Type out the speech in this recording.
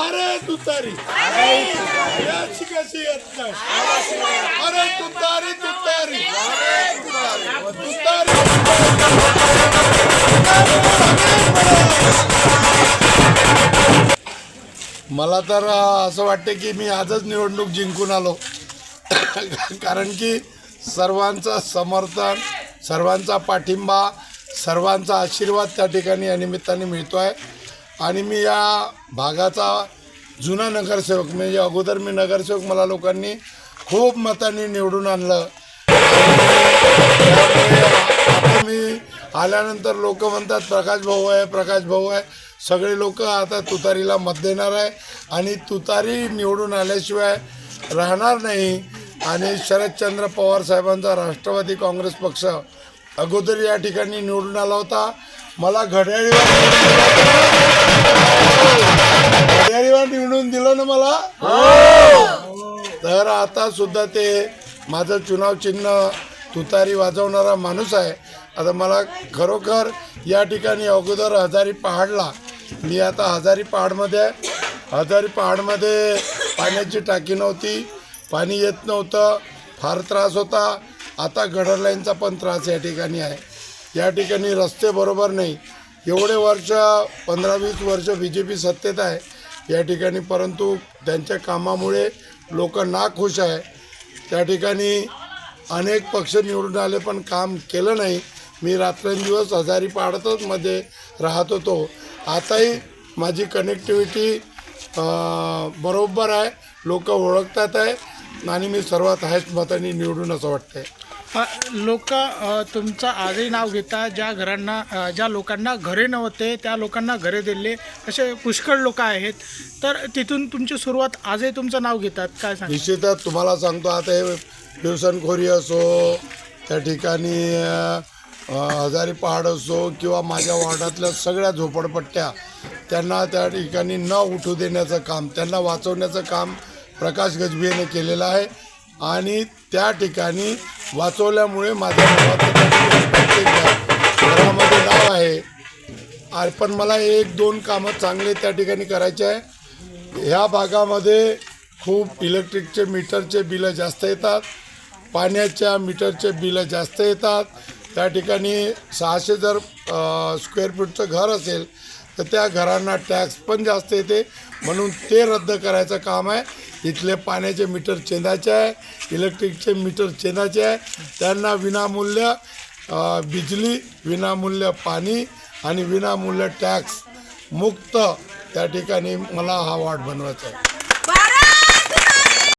अरे तुतारी याची कशी येत नाही. अरे तुतारी तुतारी तुतारी. मला तर असं वाटते की मी आजच निवडणूक जिंकून आलो. कारण की सर्वांचं समर्थन, सर्वांचा पाठिंबा, सर्वांचा आशीर्वाद त्या ठिकाणी या निमित्ताने मिळतो आहे. आणि मी या भागाचा जुना नगरसेवक, म्हणजे अगोदर मी नगरसेवक, मला लोकांनी खूप मतांनी निवडून आणलं. आता मी आल्यानंतर लोक म्हणतात प्रकाश भाऊ आहे, प्रकाश भाऊ आहे. सगळे लोक आता तुतारीला मत देणार आहे आणि तुतारी निवडून आल्याशिवाय राहणार नाही. आणि शरदचंद्र पवार साहेबांचा राष्ट्रवादी काँग्रेस पक्ष अगोदर या ठिकाणी निवडून आला होता. मला घड्याळीवर निवडून दिलं ना मला. तर आता सुद्धा ते माझं चुनाव चिन्ह तुतारी वाजवणारा माणूस आहे. आता मला खरोखर या ठिकाणी अगोदर हजारी पहाडला, मी आता हजारी पहाडमध्ये पाण्याची टाकी नव्हती, पाणी येत नव्हतं, फार त्रास होता. आता गटर लाईनचा पण त्रास या ठिकाणी आहे. या ठिकाणी रस्ते बरोबर नाही. एवढे वर्ष 15-20 वर्ष BJP सत्तेत आहे या ठिकाणी, परंतु त्यांच्या कामामुळे लोक नाखुश आहे. त्या ठिकाणी अनेक पक्ष निवडून आले पण काम केलं नाही. मी रात्रंदिवस हजारी पहाडतच मध्ये राहत होतो. आताही माझी कनेक्टिव्हिटी बरोबर आहे, लोक ओळखतात आहे आणि मी सर्वात हायस्ट मतांनी निवडून असं वाटतंय. लोक तुमचं आजही नाव घेतात. ज्या लोकांना घरे नव्हते त्या लोकांना घरे दिले, असे पुष्कळ लोक आहेत. तर तिथून तुमची सुरुवात, आजही तुमचं नाव घेतात. काय सांग? निश्चितच तुम्हाला सांगतो, आता हे व्यवसानखोरी असो, त्या ठिकाणी हजारी पहाड असो किंवा माझ्या वॉर्डातल्या सगळ्या झोपडपट्ट्या, त्यांना त्या ठिकाणी न उठू देण्याचं काम, त्यांना वाचवण्याचं काम प्रकाश गजभियेने केलेलं आहे. आणि त्या ठिकाणी वाचवल्यामुळे माझ्या घरामध्ये नाव आहे. पण मला 1-2 कामं चांगले त्या ठिकाणी करायचे आहे. ह्या भागामध्ये खूप इलेक्ट्रिकचे मीटरचे बिलं जास्त येतात, पाण्याच्या मीटरचे बिलं जास्त येतात. त्या ठिकाणी 600 जर स्क्वेअर फूटचं घर असेल तर त्या घरांना टॅक्स पण जास्त येते. म्हणून ते रद्द करायचं काम आहे. इथले पाण्याचे मीटर चेंजायचे आहे, इलेक्ट्रिकचे मीटर चेंजायचे आहे. त्यांना विनामूल्य बिजली, विनामूल्य पाणी आणि विनामूल्य टॅक्स मुक्त त्या ठिकाणी मला हा वॉर्ड बनवायचा आहे.